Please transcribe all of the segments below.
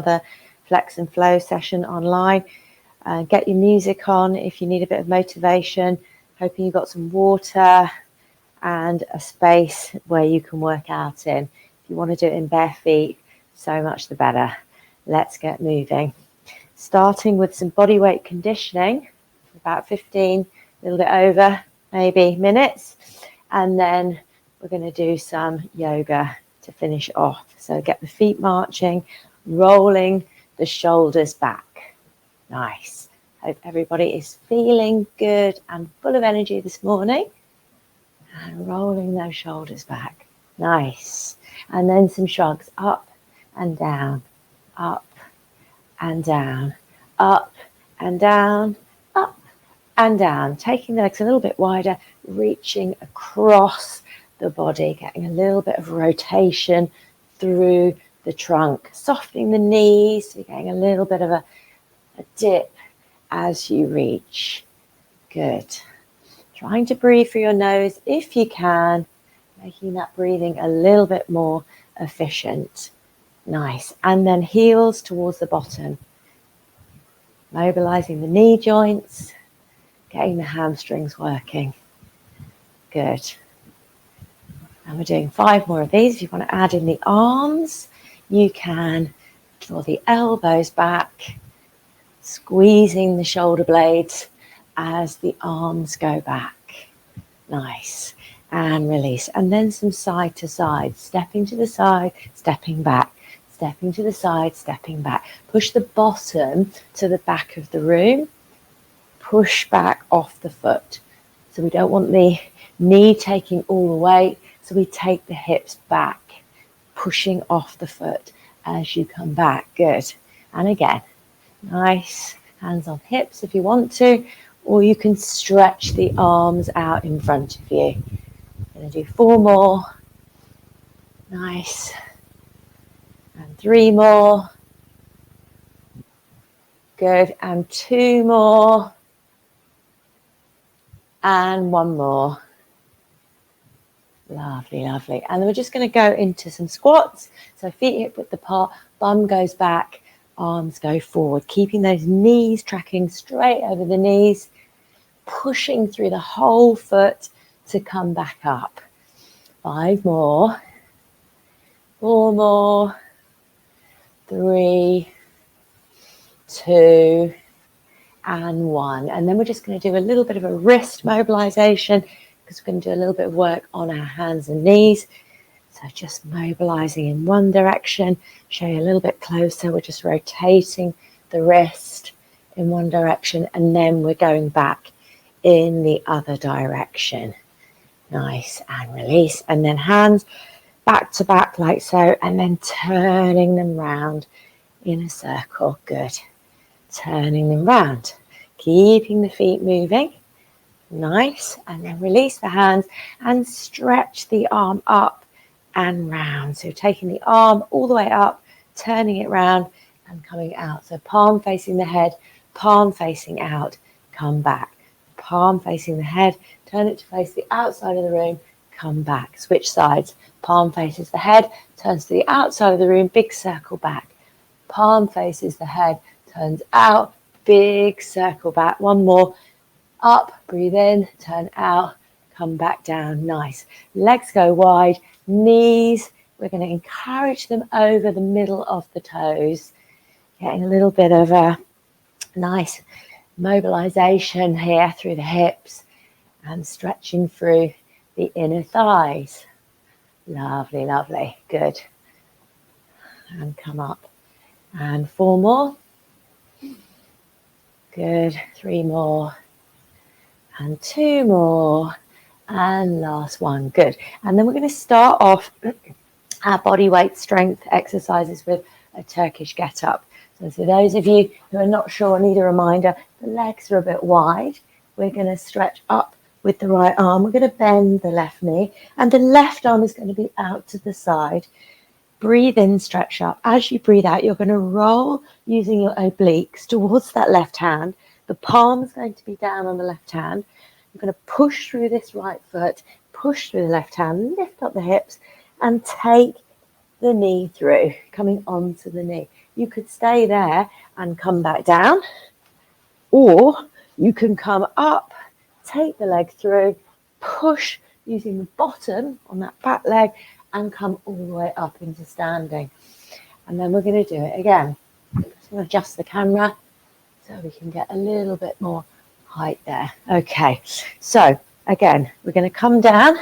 another Flex and Flow session online. Get your music on if you need a bit of motivation. Hoping you've got some water and a space where you can work out in. If you want to do it in bare feet, so much the better. Let's get moving. Starting with some body weight conditioning, about 15, a little bit over, maybe minutes. And then we're going to do some yoga to finish off. So get the feet marching, rolling the shoulders back. Nice. Hope everybody is feeling good and full of energy this morning. And rolling those shoulders back. Nice. And then some shrugs up and down, up and down, up and down, up and down. Taking the legs a little bit wider, reaching across the body, getting a little bit of rotation through the trunk, softening the knees, so you're getting a little bit of a dip as you reach. Good. Trying to breathe through your nose if you can, making that breathing a little bit more efficient. Nice. And then heels towards the bottom. Mobilizing the knee joints, getting the hamstrings working. Good. And we're doing 5 more of these. If you want to add in the arms, you can draw the elbows back, squeezing the shoulder blades as the arms go back. Nice. And release. And then some side to side, stepping to the side, stepping back, stepping to the side, stepping back. Push the bottom to the back of the room. Push back off the foot. So we don't want the knee taking all the weight. So we take the hips back, pushing off the foot as you come back. Good. And again, nice. Hands on hips if you want to, or you can stretch the arms out in front of you. I'm going to do 4 more. Nice. And 3 more. Good. And 2 more. And 1 more. Lovely, lovely. And then we're just going to go into some squats. So feet hip width apart, bum goes back, arms go forward, keeping those knees tracking straight over the knees, pushing through the whole foot to come back up. 5 more, 4 more, 3, 2, and 1. And then we're just going to do a little bit of a wrist mobilization because we're going to do a little bit of work on our hands and knees. So just mobilizing in one direction, show you a little bit closer. We're just rotating the wrist in one direction and then we're going back in the other direction. Nice. And release. And then hands back to back like so, and then turning them round in a circle. Good. Turning them round. Keeping the feet moving. Nice. And then release the hands and stretch the arm up and round. So taking the arm all the way up, turning it round and coming out. So palm facing the head, palm facing out, come back. Palm facing the head, turn it to face the outside of the room, come back. Switch sides. Palm faces the head, turns to the outside of the room, big circle back. Palm faces the head, turns out, big circle back. 1 more. Up, breathe in, turn out, come back down. Nice. Legs go wide, knees, we're going to encourage them over the middle of the toes. Getting a little bit of a nice mobilization here through the hips and stretching through the inner thighs. Lovely, lovely. Good. And come up. And 4 more. Good. 3 more. And 2 more. And last one. Good. And then we're going to start off our body weight strength exercises with a Turkish get up. So for those of you who are not sure, need a reminder, the legs are a bit wide. We're going to stretch up with the right arm. We're going to bend the left knee and the left arm is going to be out to the side. Breathe in, stretch up. As you breathe out, you're going to roll using your obliques towards that left hand. The palm's going to be down on the left hand. You're going to push through this right foot, push through the left hand, lift up the hips and take the knee through, coming onto the knee. you could stay there and come back down, or you can come up, take the leg through, push using the bottom on that back leg and come all the way up into standing. And then we're going to do it again. So adjust the camera so we can get a little bit more height there. Okay, so again, we're going to come down,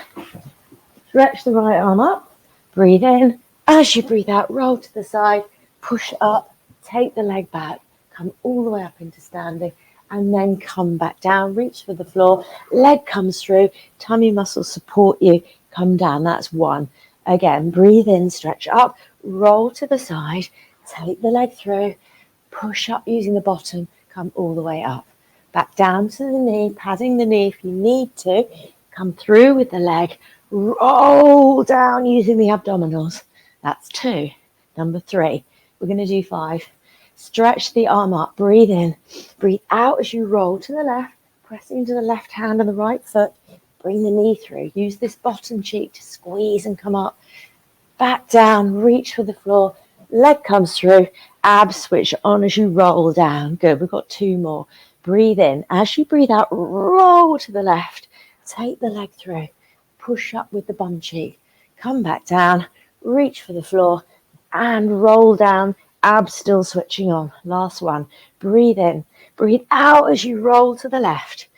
stretch the right arm up, breathe in. As you breathe out, roll to the side, push up, take the leg back, come all the way up into standing, and then come back down, reach for the floor, leg comes through, tummy muscles support you, come down, that's one. Again, breathe in, stretch up, roll to the side, take the leg through, push up using the bottom, come all the way up. Back down to the knee, padding the knee if you need to, come through with the leg, roll down using the abdominals. That's 2. Number 3, we're going to do 5. Stretch the arm up, breathe in, breathe out as you roll to the left, pressing into the left hand and the right foot, bring the knee through, use this bottom cheek to squeeze and come up, back down, reach for the floor, leg comes through, abs switch on as you roll down. Good, we've got 2 more. Breathe in, as you breathe out, roll to the left, take the leg through, push up with the bum cheek, come back down, reach for the floor and roll down, abs still switching on. Last one, breathe in, breathe out as you roll to the left,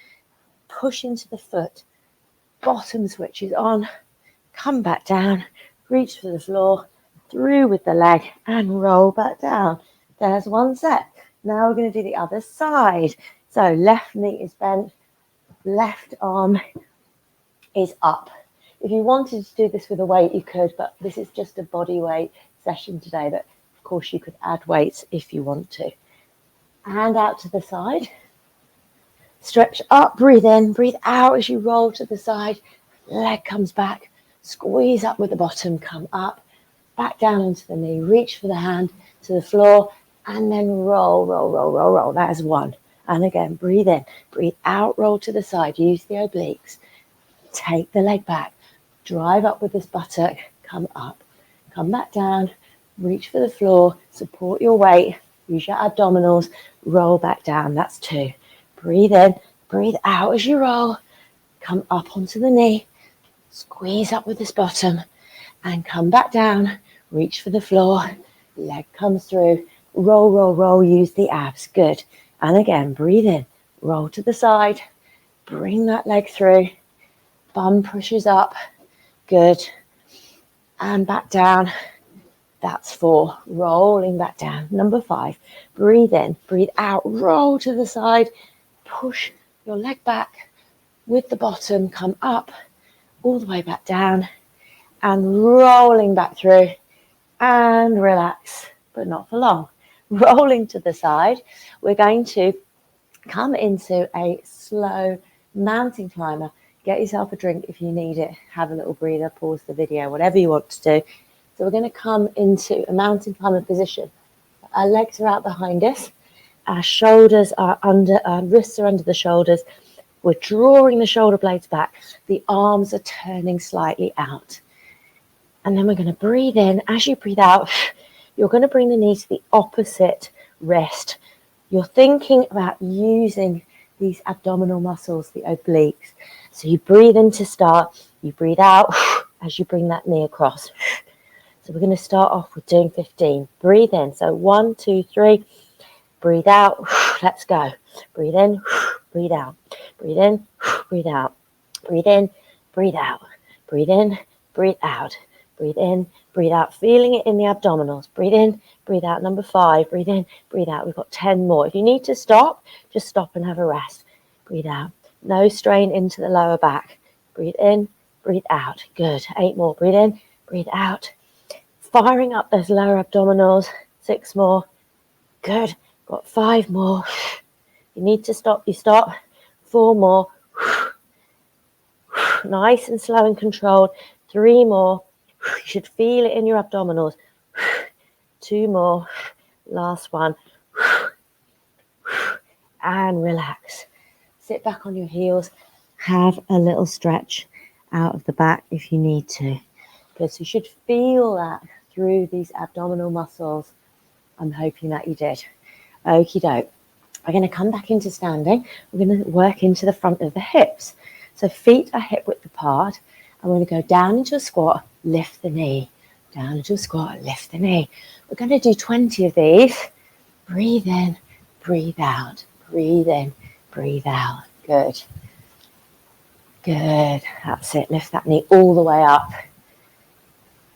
push into the foot, bottom switches on, come back down, reach for the floor, through with the leg and roll back down. There's 1 set. Now we're going to do the other side. So left knee is bent, left arm is up. If you wanted to do this with a weight, you could, but this is just a body weight session today. But of course, you could add weights if you want to. Hand out to the side. Stretch up, breathe in, breathe out as you roll to the side. Leg comes back. Squeeze up with the bottom, come up, back down onto the knee. Reach for the hand to the floor and then roll, roll, roll, roll, roll. That is 1. And again, breathe in, breathe out, roll to the side. Use the obliques. Take the leg back. Drive up with this buttock, come up, come back down, reach for the floor, support your weight, use your abdominals, roll back down. That's 2. Breathe in, breathe out as you roll, come up onto the knee, squeeze up with this bottom and come back down, reach for the floor, leg comes through, roll, roll, roll, use the abs. Good. And again, breathe in, roll to the side, bring that leg through, bum pushes up. Good. And back down. That's 4. Rolling back down. Number 5. Breathe in. Breathe out. Roll to the side. Push your leg back with the bottom. Come up. All the way back down. And rolling back through. And relax. But not for long. Rolling to the side. We're going to come into a slow mountain climber. Get yourself a drink if you need it. Have a little breather, pause the video, whatever you want to do. So we're going to come into a mountain climber position. Our legs are out behind us. Our shoulders are under, our wrists are under the shoulders. We're drawing the shoulder blades back. The arms are turning slightly out. And then we're going to breathe in. As you breathe out, you're going to bring the knee to the opposite wrist. You're thinking about using these abdominal muscles, the obliques. So you breathe in to start, you breathe out as you bring that knee across. So we're going to start off with doing 15. Breathe in. So 1, 2, 3. Breathe out. Let's go. Breathe in, breathe out. Breathe in, breathe out. Breathe in, breathe out. Breathe in, breathe out. Breathe in, breathe out. Feeling it in the abdominals. Breathe in, breathe out. Number 5. Breathe in, breathe out. We've got 10 more. If you need to stop, just stop and have a rest. Breathe out. No strain into the lower back. Breathe in, breathe out. Good. 8 more. Breathe in, breathe out. Firing up those lower abdominals. 6 more. Good. Got 5 more. You need to stop, you stop. 4 more. Nice and slow and controlled. 3 more. You should feel it in your abdominals. 2 more. Last one. And relax. Sit back on your heels. Have a little stretch out of the back if you need to. Good. So you should feel that through these abdominal muscles. I'm hoping that you did. Okie doke. We're going to come back into standing. We're going to work into the front of the hips. So feet are hip width apart. And we're going to go down into a squat, lift the knee. Down into a squat, lift the knee. We're going to do 20 of these. Breathe in, breathe out. Breathe in, breathe out. Good. Good. That's it. Lift that knee all the way up.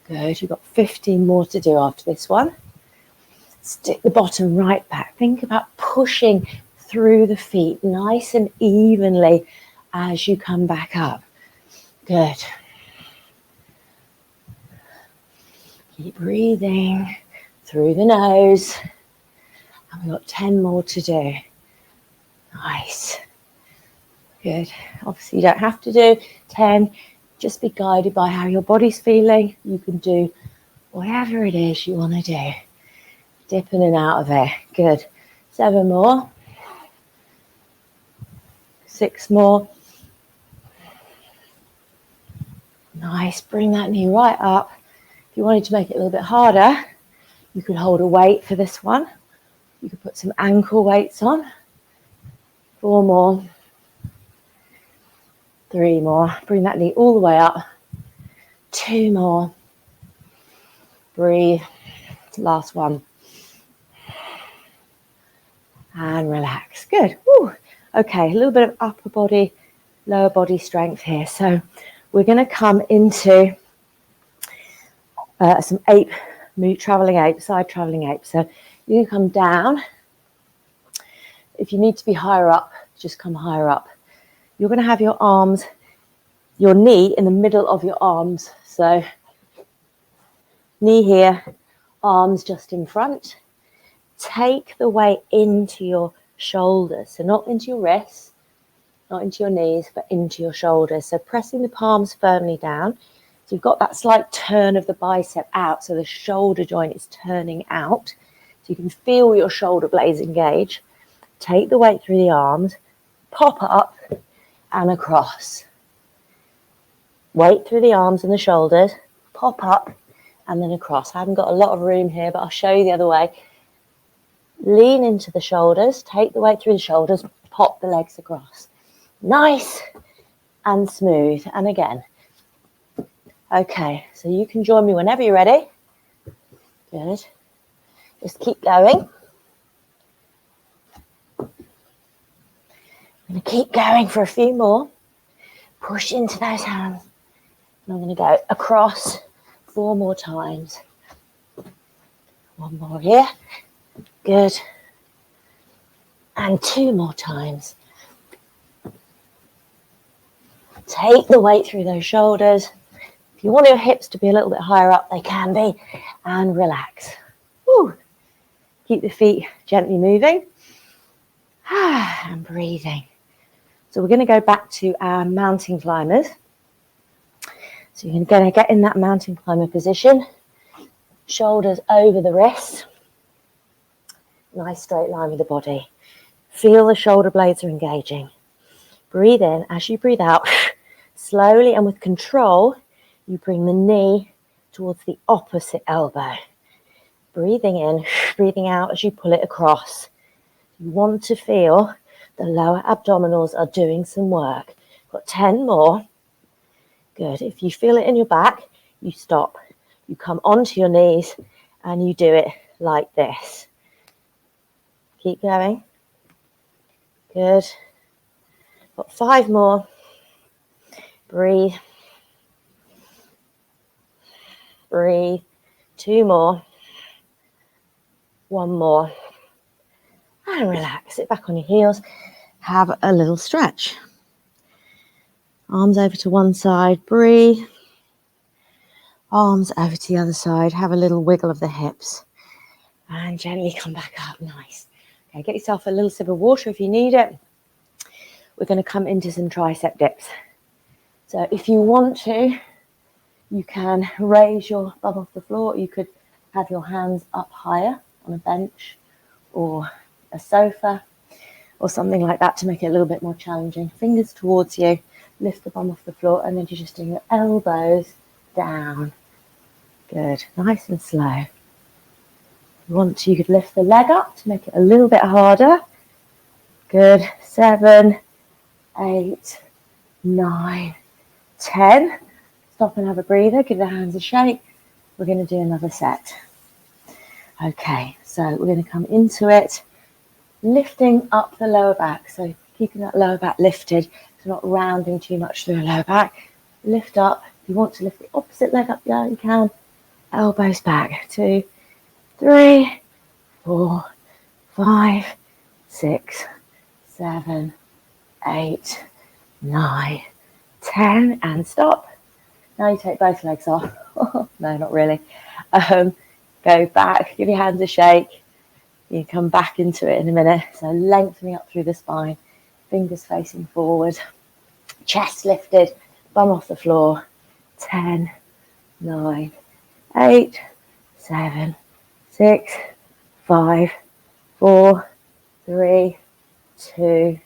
Good. You've got 15 more to do after this one. Stick the bottom right back. Think about pushing through the feet nice and evenly as you come back up. Good. Keep breathing through the nose. And we've got 10 more to do. Nice. Good. Obviously, you don't have to do 10. Just be guided by how your body's feeling. You can do whatever it is you want to do. Dip in and out of it. Good. 7 more. 6 more. Nice. Bring that knee right up. If you wanted to make it a little bit harder, you could hold a weight for this one. You could put some ankle weights on. 4 more. 3 more. Bring that knee all the way up. 2 more. Breathe. Last one. And relax. Good. Woo. Okay, a little bit of upper body, lower body strength here. So we're going to come into some ape, traveling ape, side traveling ape. So you can come down. If you need to be higher up, just come higher up. You're going to have your arms, your knee in the middle of your arms. So knee here, arms just in front. Take the weight into your shoulders. So not into your wrists, not into your knees, but into your shoulders. So pressing the palms firmly down. So you've got that slight turn of the bicep out. So the shoulder joint is turning out. So you can feel your shoulder blades engage. Take the weight through the arms, pop up and across. Weight through the arms and the shoulders, pop up and then across. I haven't got a lot of room here, but I'll show you the other way. Lean into the shoulders, take the weight through the shoulders, pop the legs across. Nice and smooth. And again. Okay, so you can join me whenever you're ready. Good. Just keep going. I'm going to keep going for a few more. Push into those hands. And I'm going to go across 4 more times. 1 more here. Good. And 2 more times. Take the weight through those shoulders. If you want your hips to be a little bit higher up, they can be. And relax. Woo. Keep the feet gently moving. And breathing. So we're going to go back to our mountain climbers. So you're going to get in that mountain climber position. Shoulders over the wrists. Nice straight line with the body. Feel the shoulder blades are engaging. Breathe in. As you breathe out, slowly and with control, you bring the knee towards the opposite elbow. Breathing in, breathing out as you pull it across. You want to feel the lower abdominals are doing some work. Got 10 more. Good. If you feel it in your back, you stop. You come onto your knees and you do it like this. Keep going. Good. Got 5 more. Breathe. Breathe. 2 more. 1 more. And relax. Sit back on your heels. Have a little stretch. Arms over to one side. Breathe. Arms over to the other side. Have a little wiggle of the hips. And gently come back up. Nice. Okay, get yourself a little sip of water if you need it. We're going to come into some tricep dips. So if you want to, you can raise your bum off the floor. You could have your hands up higher on a bench or a sofa or something like that to make it a little bit more challenging. Fingers towards you. Lift the bum off the floor and then you're just doing your elbows down. Good. Nice and slow. If you want to, you could lift the leg up to make it a little bit harder. Good. 7, 8, 9, 10. Stop and have a breather. Give the hands a shake. We're going to do another set. Okay, so we're going to come into it, lifting up the lower back. So keeping that lower back lifted, so not rounding too much through the lower back. Lift up. If you want to lift the opposite leg up, yeah, you can. Elbows back. 2, 3, 4, 5, 6, 7, 8, 9, 10, and stop. Now you take both legs off. No, not really. Go back, give your hands a shake. You come back into it in a minute. So lengthening up through the spine, fingers facing forward, chest lifted, bum off the floor. 10, 9, 8, 7, 6, 5, 4, 3, 2,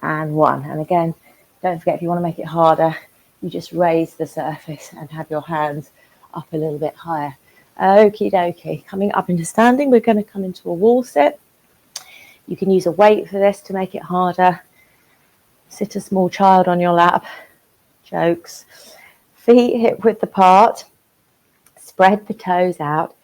and 1. And again, don't forget, if you want to make it harder, you just raise the surface and have your hands up a little bit higher. Okie dokie. Coming up into standing, we're going to come into a wall sit. You can use a weight for this to make it harder. Sit a small child on your lap. Jokes. Feet hip width apart. Spread the toes out.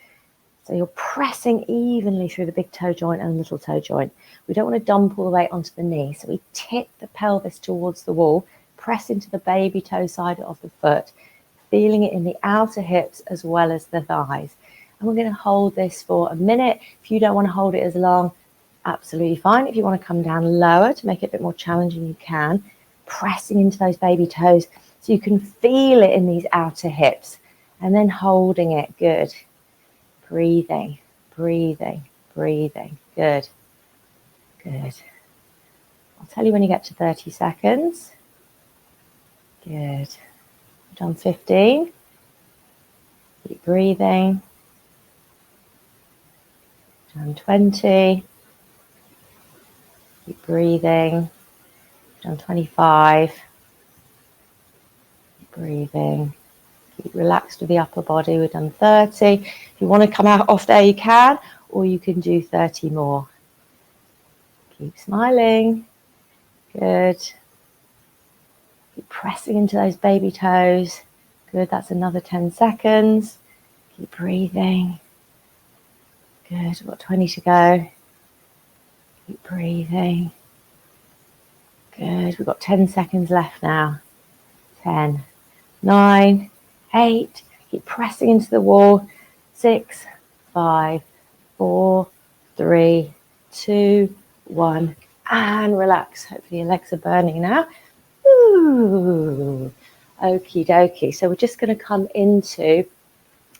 So you're pressing evenly through the big toe joint and little toe joint. We don't want to dump all the weight onto the knee. So we tip the pelvis towards the wall. Press into the baby toe side of the foot. Feeling it in the outer hips as well as the thighs. And we're going to hold this for a minute. If you don't want to hold it as long, absolutely fine. If you want to come down lower to make it a bit more challenging, you can. Pressing into those baby toes so you can feel it in these outer hips. And then holding it. Good. Breathing, breathing, breathing. Good. Good. I'll tell you when you get to 30 seconds. Good. Done 15. Keep breathing. Done 20. Keep breathing. Done 25. Keep breathing. Keep relaxed with the upper body. We've done 30. If you want to come out off there, you can, or you can do 30 more. Keep smiling. Good. Keep pressing into those baby toes. Good, that's another 10 seconds. Keep breathing. Good, we've got 20 to go. Keep breathing. Good, we've got 10 seconds left now. 10, 9, 8. Keep pressing into the wall. 6, 5, 4, 3, 2, 1. And relax. Hopefully your legs are burning now. Ooh, okie dokie. So we're just going to come into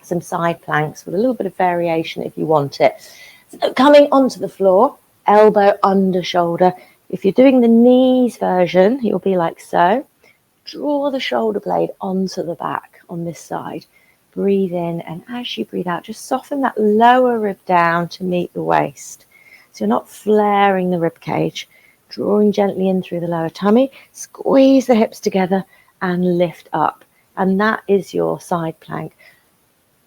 some side planks with a little bit of variation if you want it. So coming onto the floor, elbow under shoulder. If you're doing the knees version, you'll be like so. Draw the shoulder blade onto the back on this side. Breathe in, and as you breathe out, just soften that lower rib down to meet the waist. So you're not flaring the rib cage. Drawing gently in through the lower tummy, squeeze the hips together and lift up. And that is your side plank.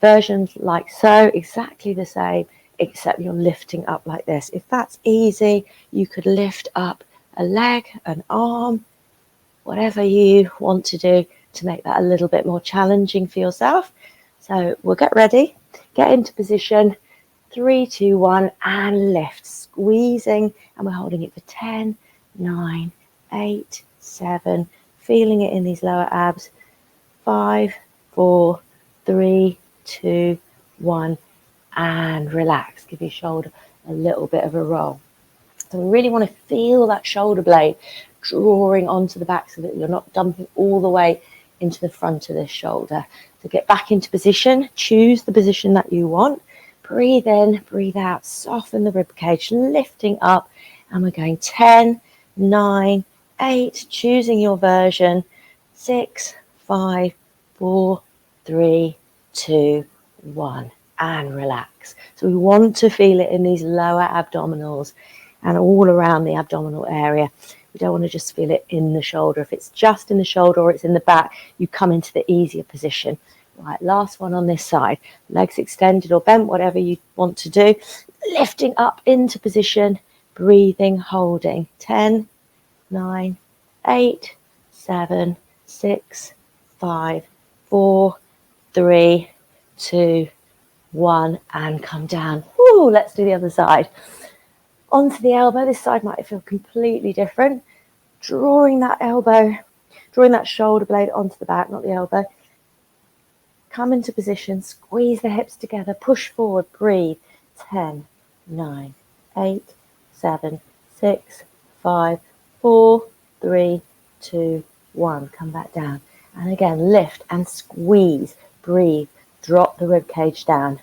Versions like so, exactly the same, except you're lifting up like this. If that's easy, you could lift up a leg, an arm, whatever you want to do to make that a little bit more challenging for yourself. So we'll get ready, get into position, 3, 2, 1, and lift. Squeezing, and we're holding it for 10, 9, 8, 7, feeling it in these lower abs. 5, 4, 3, 2, 1, and relax. Give your shoulder a little bit of a roll. So we really want to feel that shoulder blade drawing onto the back so that you're not dumping all the way into the front of this shoulder. So get back into position, choose the position that you want. Breathe in, breathe out, soften the rib cage, lifting up, and we're going 10, 9, 8, choosing your version, 6, 5, 4, 3, 2, 1, and relax. So we want to feel it in these lower abdominals and all around the abdominal area. We don't want to just feel it in the shoulder. If it's just in the shoulder or it's in the back, you come into the easier position. Right, last one on this side. Legs extended or bent, whatever you want to do. Lifting up into position, breathing, holding. 10, 9, 8, 7, 6, 5, 4, 3, 2, 1, and come down. Woo, let's do the other side. Onto the elbow. This side might feel completely different. Drawing that elbow, drawing that shoulder blade onto the back, not the elbow. Come into position, squeeze the hips together, push forward, breathe. 10, 9, 8, 7, 6, 5, 4, 3, 2, 1. Come back down. And again, lift and squeeze, breathe, drop the rib cage down.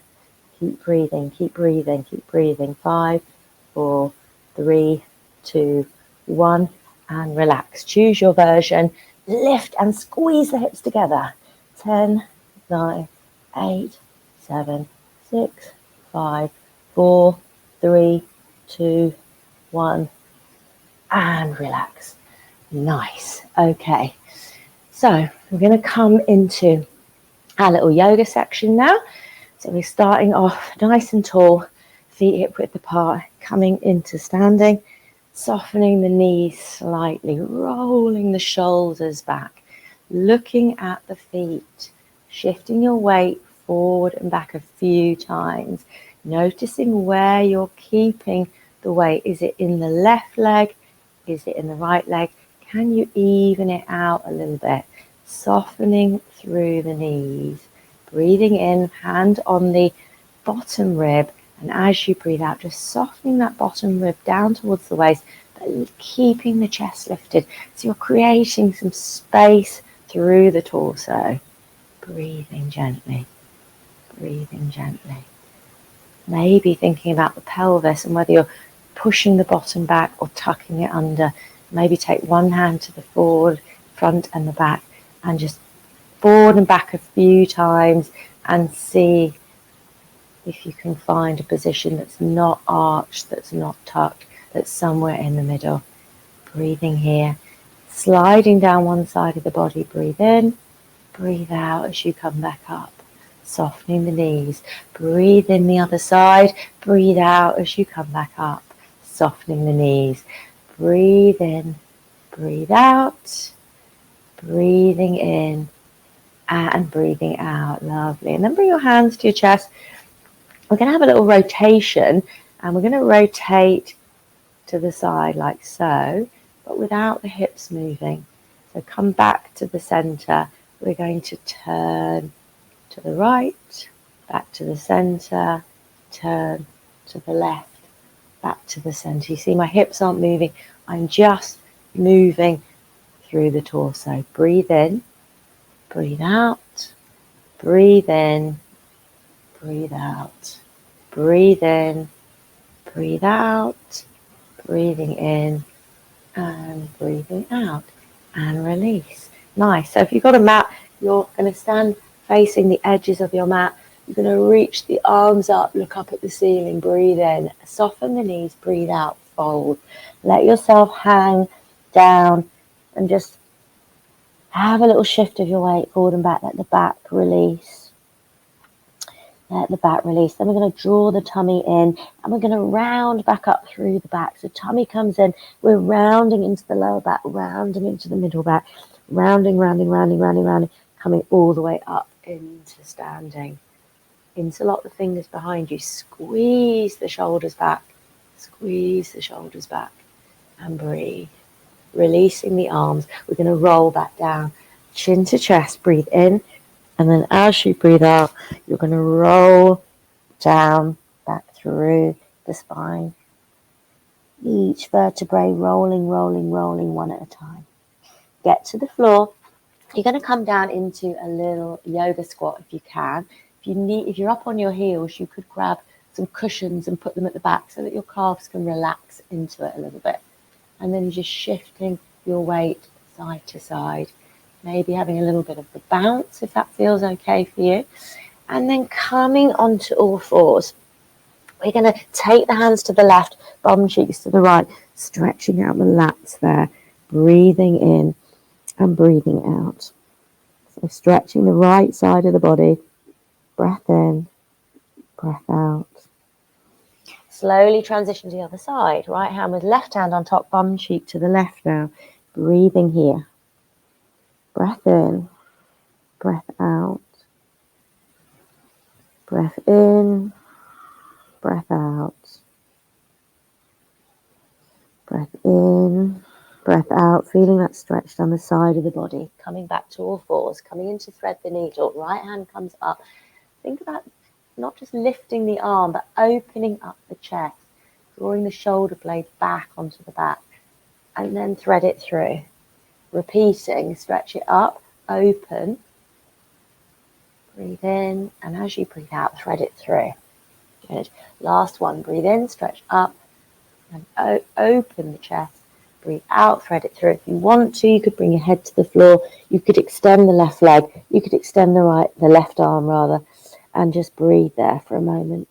Keep breathing, keep breathing, keep breathing. 5, 4, 3, 2, 1. And relax. Choose your version. Lift and squeeze the hips together. 10, 9, 8, 7, 6, 5, 4, 3, 2, 1. And relax. Nice. Okay. So we're going to come into our little yoga section now. So we're starting off nice and tall, feet hip width apart, coming into standing, softening the knees slightly, rolling the shoulders back, looking at the feet, shifting your weight forward and back a few times, noticing where you're keeping the weight. Is it in the left leg? Is it in the right leg? Can you even it out a little bit? Softening through the knees, breathing in, hand on the bottom rib, and as you breathe out, just softening that bottom rib down towards the waist, but keeping the chest lifted. So you're creating some space through the torso. Breathing gently, breathing gently. Maybe thinking about the pelvis and whether you're pushing the bottom back or tucking it under. Maybe take one hand to the forward, front and the back, and just forward and back a few times and see if you can find a position that's not arched, that's not tucked, that's somewhere in the middle. Breathing here, sliding down one side of the body. Breathe in, breathe out as you come back up, softening the knees. Breathe in the other side, breathe out as you come back up, softening the knees. Breathe in, breathe out, breathing in and breathing out. Lovely. And then bring your hands to your chest. We're going to have a little rotation, and we're going to rotate to the side like so, but without the hips moving. So come back to the center. We're going to turn to the right, back to the center, turn to the left, back to the center. You see my hips aren't moving. I'm just moving through the torso. Breathe in, breathe out, breathe in, breathe out, breathe in, breathe out, breathing in and breathing out, and release. Nice. So if you've got a mat, you're going to stand facing the edges of your mat. You're going to reach the arms up, look up at the ceiling, breathe in, soften the knees, breathe out, fold. Let yourself hang down and just have a little shift of your weight forward and back. Let the back release. Let the back release. Then we're going to draw the tummy in, and we're going to round back up through the back. So tummy comes in, we're rounding into the lower back, rounding into the middle back, rounding, coming all the way up into standing. Interlock the fingers behind you, squeeze the shoulders back, and breathe. Releasing the arms, we're going to roll back down, chin to chest, breathe in, and then as you breathe out, you're going to roll down, back through the spine. Each vertebrae rolling one at a time. Get to the floor. You're going to come down into a little yoga squat if you can. If you're up on your heels, you could grab some cushions and put them at the back so that your calves can relax into it a little bit. And then just shifting your weight side to side. Maybe having a little bit of a bounce if that feels okay for you. And then coming onto all fours. We're going to take the hands to the left, bum cheeks to the right, stretching out the lats there, breathing in and breathing out. So So stretching the right side of the body. Breath in, breath out. Slowly transition to the other side. Right hand with left hand on top, bum cheek to the left now. Breathing here. Breath in, breath out. Breath in, breath out. Breath in, breath out. Feeling that stretch down the side of the body. Coming back to all fours, coming into thread the needle. Right hand comes up. Think about not just lifting the arm, but opening up the chest. Drawing the shoulder blade back onto the back. And then thread it through. Repeating, stretch it up, open. Breathe in, and as you breathe out, thread it through. Good. Last one, breathe in, stretch up, and open the chest. Breathe out, thread it through. If you want to, you could bring your head to the floor. You could extend the left leg. You could extend the left arm rather, and just breathe there for a moment.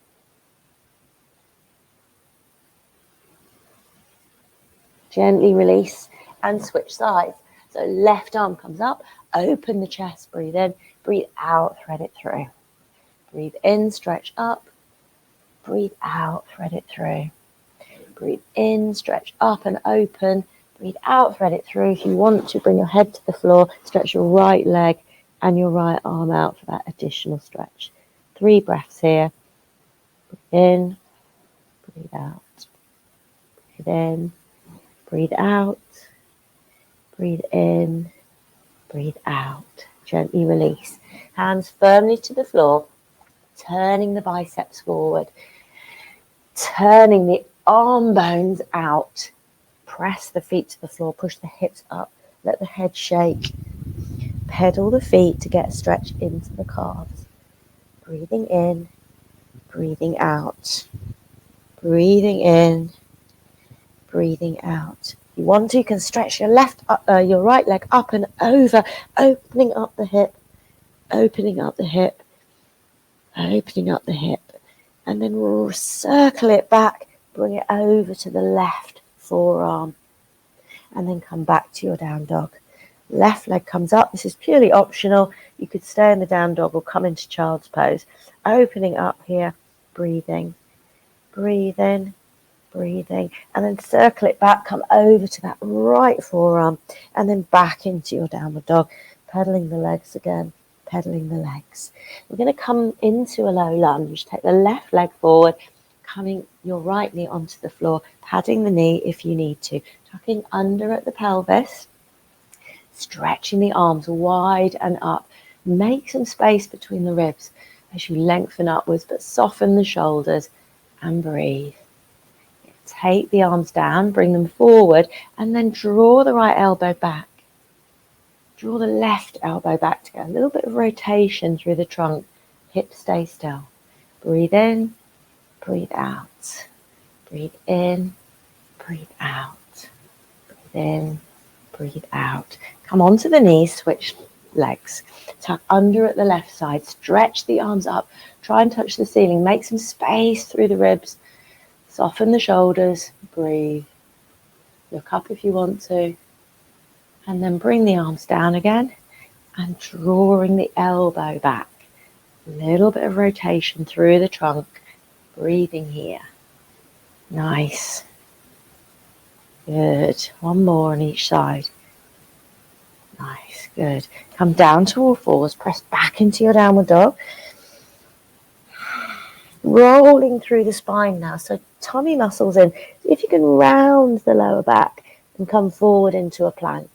Gently release and switch sides. So left arm comes up, open the chest, breathe in, breathe out, thread it through. Breathe in, stretch up, breathe out, thread it through. Breathe in, stretch up and open, breathe out, thread it through. If you want to, bring your head to the floor, stretch your right leg and your right arm out for that additional stretch. 3 breaths here. Breathe in, breathe out. Breathe in, breathe out. Breathe in, breathe out. Gently release. Hands firmly to the floor, turning the biceps forward, turning the arm bones out. Press the feet to the floor, push the hips up, let the head shake. Pedal the feet to get a stretch into the calves. Breathing in, breathing out. Breathing in, breathing out. If you want to, you can stretch your your right leg up and over, opening up the hip, opening up the hip, opening up the hip. And then we'll circle it back, bring it over to the left forearm, and then come back to your down dog. Left leg comes up. This is purely optional. You could stay in the down dog or come into child's pose. Opening up here, breathing, breathing, breathing, and then circle it back, come over to that right forearm, and then back into your downward dog, pedaling the legs again, pedaling the legs. We're going to come into a low lunge. Take the left leg forward, coming your right knee onto the floor, padding the knee if you need to, tucking under at the pelvis, stretching the arms wide and up. Make some space between the ribs as you lengthen upwards, but soften the shoulders and breathe. Take the arms down, bring them forward, and then draw the right elbow back. Draw the left elbow back to get a little bit of rotation through the trunk. Hips stay still. Breathe in, breathe out. Breathe in, breathe out. Breathe in, breathe out. Come onto the knees, switch legs. Tuck under at the left side. Stretch the arms up. Try and touch the ceiling. Make some space through the ribs. Soften the shoulders. Breathe. Look up if you want to. And then bring the arms down again. And drawing the elbow back. A little bit of rotation through the trunk. Breathing here. Nice. Good. One more on each side. Nice. Good. Come down to all fours. Press back into your downward dog. Rolling through the spine now. So tummy muscles in. If you can round the lower back and come forward into a plank.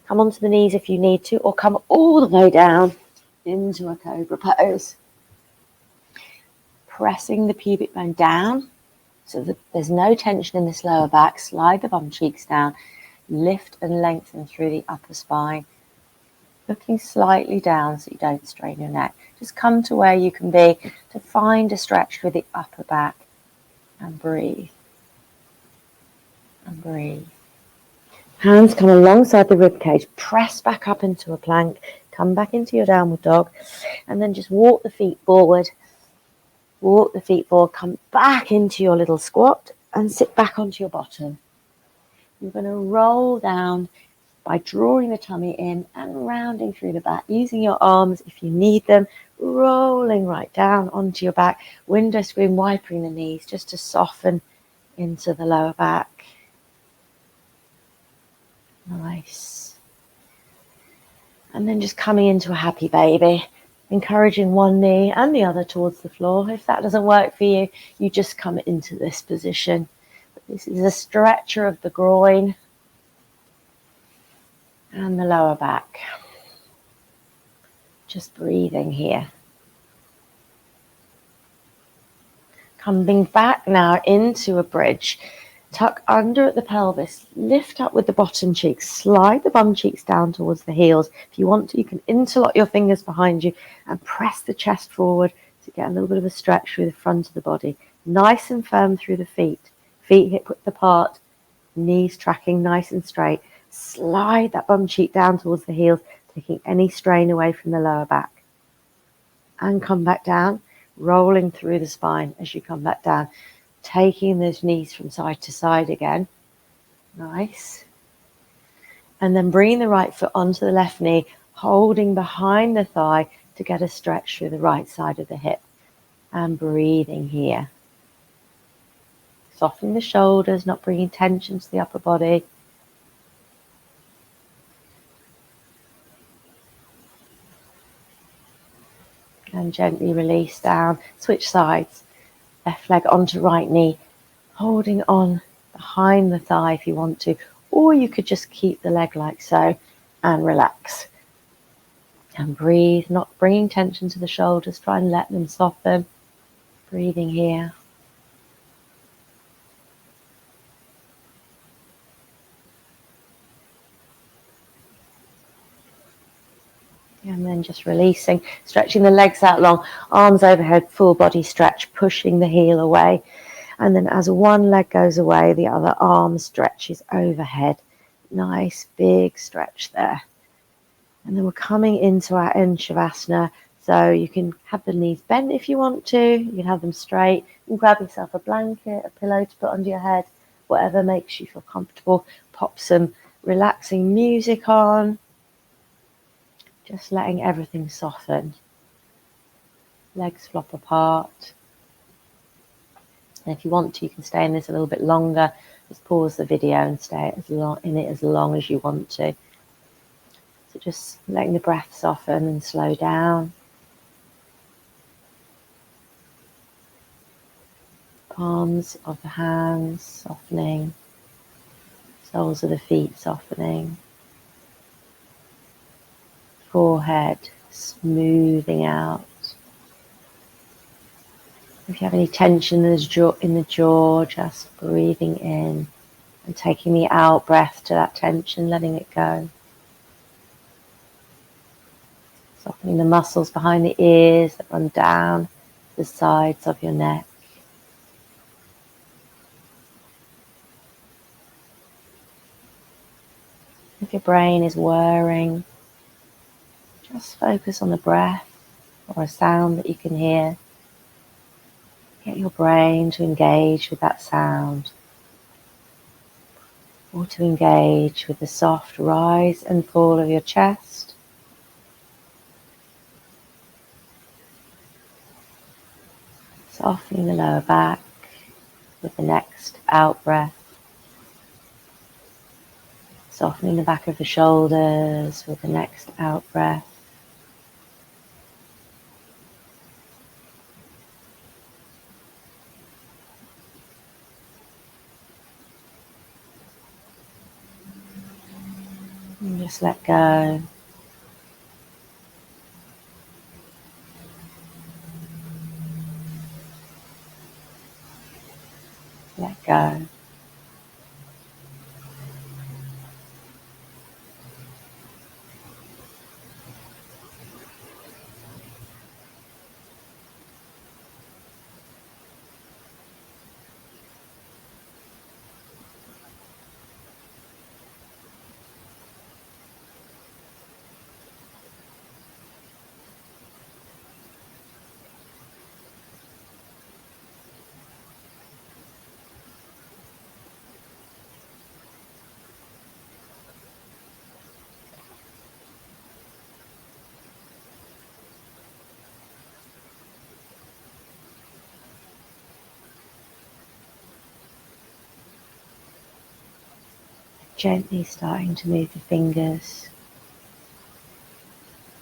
Come onto the knees if you need to, or come all the way down into a cobra pose. Pressing the pubic bone down so that there's no tension in this lower back. Slide the bum cheeks down. Lift and lengthen through the upper spine. Looking slightly down so you don't strain your neck. Just come to where you can be to find a stretch through the upper back. And breathe. And breathe. Hands come alongside the rib cage. Press back up into a plank. Come back into your downward dog. And then just walk the feet forward. Walk the feet forward. Come back into your little squat. And sit back onto your bottom. You're going to roll down by drawing the tummy in and rounding through the back, using your arms if you need them, rolling right down onto your back, window screen, wiping the knees just to soften into the lower back. Nice. And then just coming into a happy baby, encouraging one knee and the other towards the floor. If that doesn't work for you, you just come into this position. This is a stretcher of the groin and the lower back. Just breathing here. Coming back now into a bridge. Tuck under at the pelvis, lift up with the bottom cheeks, slide the bum cheeks down towards the heels. If you want to, you can interlock your fingers behind you and press the chest forward to get a little bit of a stretch through the front of the body. Nice and firm through the feet. Feet hip width apart, knees tracking nice and straight. Slide that bum cheek down towards the heels, taking any strain away from the lower back. And come back down, rolling through the spine as you come back down. Taking those knees from side to side again. Nice. And then bringing the right foot onto the left knee, holding behind the thigh to get a stretch through the right side of the hip. And breathing here. Softening the shoulders, not bringing tension to the upper body. And gently release down. Switch sides. Left leg onto right knee. Holding on behind the thigh if you want to, or you could just keep the leg like so and relax. And breathe, not bringing tension to the shoulders, try and let them soften. Breathing here. And then just releasing, stretching the legs out long, arms overhead, full body stretch, pushing the heel away. And then as one leg goes away, the other arm stretches overhead. Nice big stretch there. And then we're coming into our end Shavasana. So you can have the knees bent if you want to. You can have them straight. You can grab yourself a blanket, a pillow to put under your head, whatever makes you feel comfortable. Pop some relaxing music on. Just letting everything soften. Legs flop apart. And if you want to, you can stay in this a little bit longer. Just pause the video and stay in it as long as you want to. So just letting the breath soften and slow down. Palms of the hands softening. Soles of the feet softening. Forehead smoothing out. If you have any tension in the jaw, just breathing in and taking the out breath to that tension, letting it go. Softening the muscles behind the ears that run down the sides of your neck. If your brain is whirring, just focus on the breath or a sound that you can hear. Get your brain to engage with that sound, or to engage with the soft rise and fall of your chest. Softening the lower back with the next out breath. Softening the back of the shoulders with the next out breath. And just let go. Let go. Gently starting to move the fingers,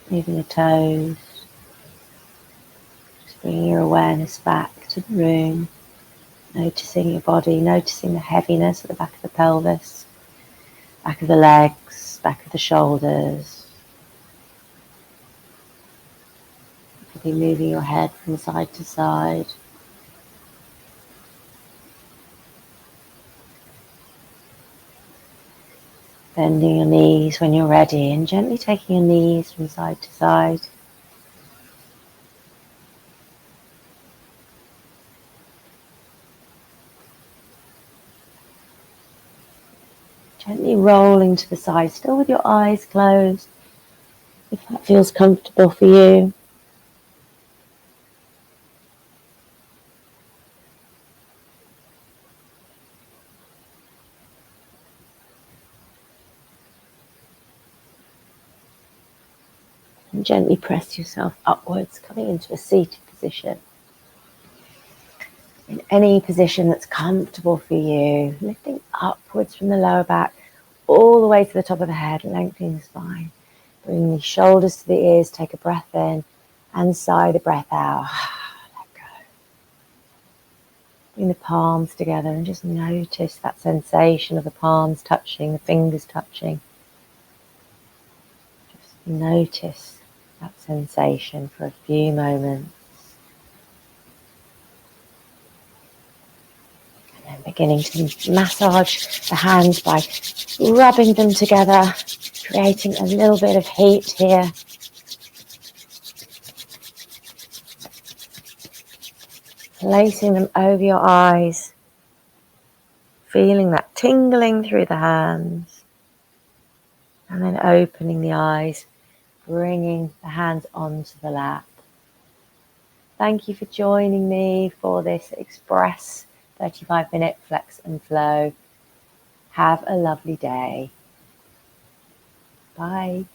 moving the toes, just bringing your awareness back to the room, noticing your body, noticing the heaviness at the back of the pelvis, back of the legs, back of the shoulders. Maybe moving your head from side to side. Bending your knees when you're ready and gently taking your knees from side to side. Gently rolling to the side, still with your eyes closed, if that feels comfortable for you. And gently press yourself upwards, coming into a seated position. In any position that's comfortable for you, lifting upwards from the lower back, all the way to the top of the head, lengthening the spine. Bring the shoulders to the ears, take a breath in, and sigh the breath out. Let go. Bring the palms together and just notice that sensation of the palms touching, the fingers touching. Just notice that sensation for a few moments. And then beginning to massage the hands by rubbing them together, creating a little bit of heat here. Placing them over your eyes, feeling that tingling through the hands, and then opening the eyes, bringing the hands onto the lap. Thank you for joining me for this Express 35-minute Flex and Flow. Have a lovely day. Bye.